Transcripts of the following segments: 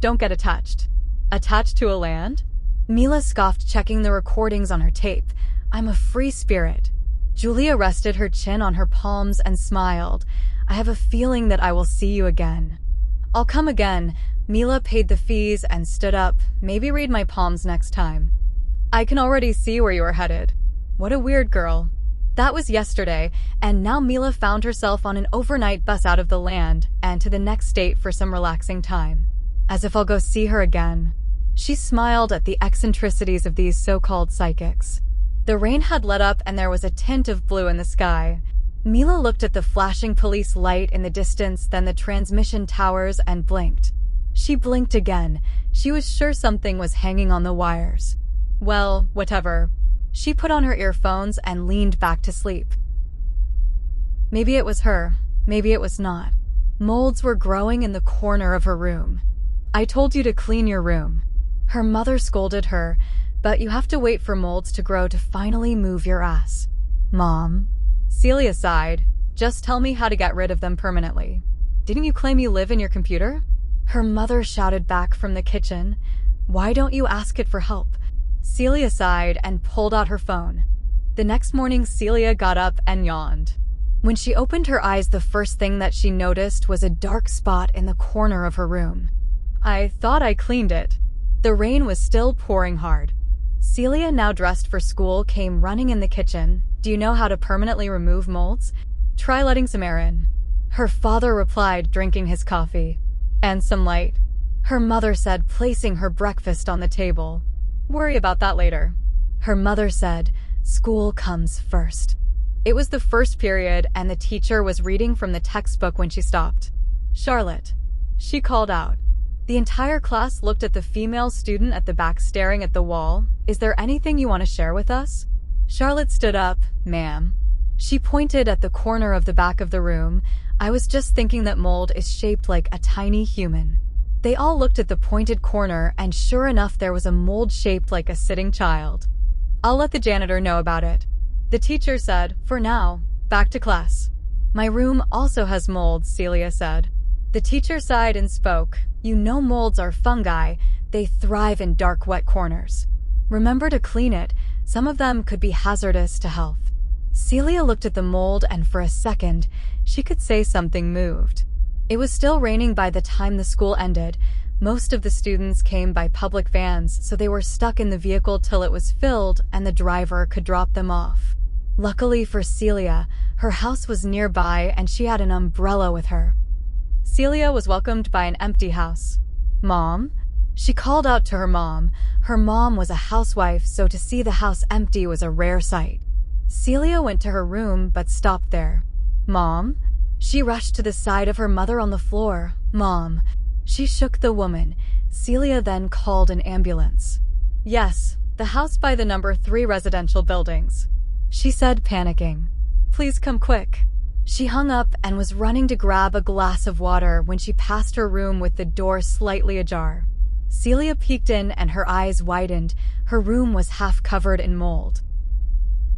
Don't get attached. Attached to a land? Mila scoffed, checking the recordings on her tape. I'm a free spirit. Julia rested her chin on her palms and smiled. I have a feeling that I will see you again. I'll come again. Mila paid the fees and stood up. Maybe read my palms next time. I can already see where you are headed. What a weird girl. That was yesterday, and now Mila found herself on an overnight bus out of the land and to the next state for some relaxing time. As if I'll go see her again. She smiled at the eccentricities of these so-called psychics. The rain had let up and there was a tint of blue in the sky. Mila looked at the flashing police light in the distance, then the transmission towers, and blinked. She blinked again. She was sure something was hanging on the wires. Well, whatever. She put on her earphones and leaned back to sleep. Maybe it was her. Maybe it was not. Molds were growing in the corner of her room. I told you to clean your room. Her mother scolded her, but you have to wait for molds to grow to finally move your ass. Mom. Celia sighed. Just tell me how to get rid of them permanently. Didn't you claim you live in your computer? Her mother shouted back from the kitchen. Why don't you ask it for help? Celia sighed and pulled out her phone. The next morning, Celia got up and yawned. When she opened her eyes, the first thing that she noticed was a dark spot in the corner of her room. I thought I cleaned it. The rain was still pouring hard. Celia, now dressed for school, came running in the kitchen. Do you know how to permanently remove molds? Try letting some air in. Her father replied, drinking his coffee. And some light. Her mother said, placing her breakfast on the table. Worry about that later. Her mother said, school comes first. It was the first period and the teacher was reading from the textbook when she stopped. Charlotte. She called out. The entire class looked at the female student at the back staring at the wall. Is there anything you want to share with us? Charlotte stood up. Ma'am. She pointed at the corner of the back of the room. I was just thinking that mold is shaped like a tiny human. They all looked at the pointed corner, and sure enough, there was a mold shaped like a sitting child. I'll let the janitor know about it. The teacher said, for now, back to class. My room also has molds, Celia said. The teacher sighed and spoke. You know molds are fungi. They thrive in dark, wet corners. Remember to clean it. Some of them could be hazardous to health. Celia looked at the mold, and for a second, she could say something moved. It was still raining by the time the school ended. Most of the students came by public vans, so they were stuck in the vehicle till it was filled and the driver could drop them off. Luckily for Celia, her house was nearby and she had an umbrella with her. Celia was welcomed by an empty house. Mom? She called out to her mom. Her mom was a housewife, so to see the house empty was a rare sight. Celia went to her room but stopped there. Mom? She rushed to the side of her mother on the floor. Mom. She shook the woman. Celia then called an ambulance. Yes, the house by the number 3 residential buildings. She said, panicking. Please come quick. She hung up and was running to grab a glass of water when she passed her room with the door slightly ajar. Celia peeked in and her eyes widened. Her room was half covered in mold.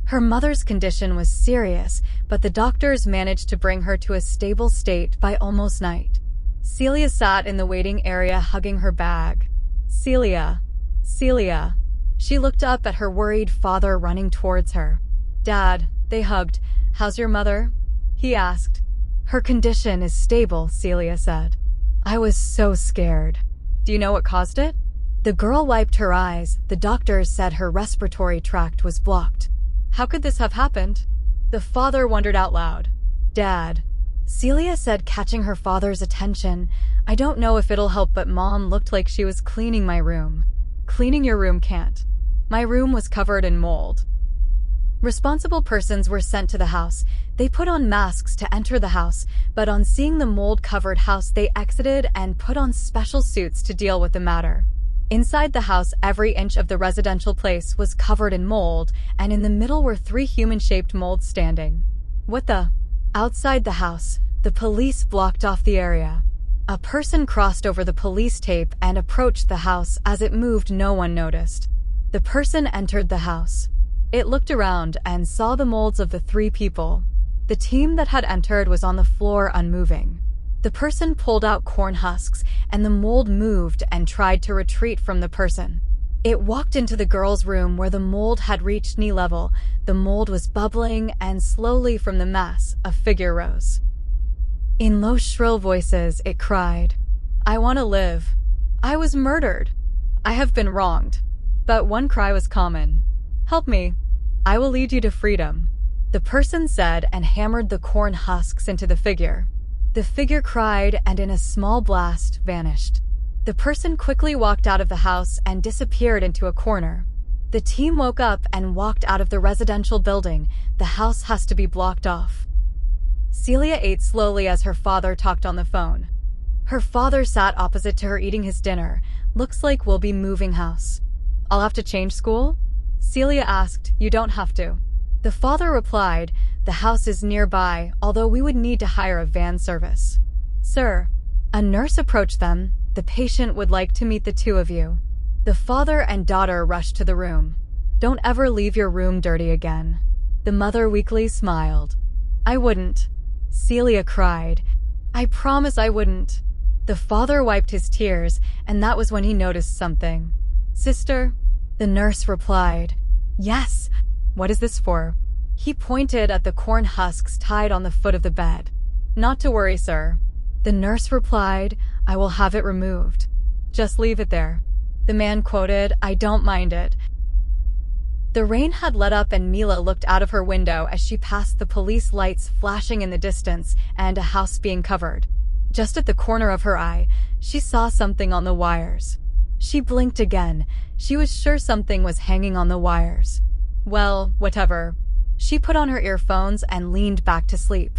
Her mother's condition was serious, but the doctors managed to bring her to a stable state by almost night. Celia sat in the waiting area hugging her bag. Celia. Celia. She looked up at her worried father running towards her. Dad, they hugged. How's your mother? He asked. Her condition is stable, Celia said. I was so scared. Do you know what caused it? The girl wiped her eyes. The doctors said her respiratory tract was blocked. How could this have happened? The father wondered out loud. Dad. Celia said, catching her father's attention. I don't know if it'll help, but Mom looked like she was cleaning my room. Cleaning your room can't. My room was covered in mold. Responsible persons were sent to the house. They put on masks to enter the house, but on seeing the mold-covered house, they exited and put on special suits to deal with the matter. Inside the house, every inch of the residential place was covered in mold, and in the middle were 3 human-shaped molds standing. What the? Outside the house, the police blocked off the area. A person crossed over the police tape and approached the house. As it moved, no one noticed. The person entered the house. It looked around and saw the molds of the 3 people. The team that had entered was on the floor unmoving. The person pulled out corn husks, and the mold moved and tried to retreat from the person. It walked into the girl's room where the mold had reached knee level. The mold was bubbling, and slowly from the mass, a figure rose. In low, shrill voices, it cried, "I want to live. I was murdered. I have been wronged." But one cry was common. "Help me. I will lead you to freedom," the person said, and hammered the corn husks into the figure. The figure cried and in a small blast vanished. The person quickly walked out of the house and disappeared into a corner. The team woke up and walked out of the residential building. The house has to be blocked off. Celia ate slowly as her father talked on the phone. Her father sat opposite to her eating his dinner. "Looks like we'll be moving house." "I'll have to change school?" Celia asked. "You don't have to." The father replied, "The house is nearby, although we would need to hire a van service." "Sir." A nurse approached them. "The patient would like to meet the two of you." The father and daughter rushed to the room. "Don't ever leave your room dirty again." The mother weakly smiled. "I wouldn't." Celia cried. "I promise I wouldn't." The father wiped his tears, and that was when he noticed something. "Sister?" The nurse replied. "Yes." "What is this for?" He pointed at the corn husks tied on the foot of the bed. "Not to worry, sir." The nurse replied, "I will have it removed. Just leave it there." The man quoted, "I don't mind it." The rain had let up and Mila looked out of her window as she passed the police lights flashing in the distance and a house being covered. Just at the corner of her eye, she saw something on the wires. She blinked again. She was sure something was hanging on the wires. Well, whatever. She put on her earphones and leaned back to sleep.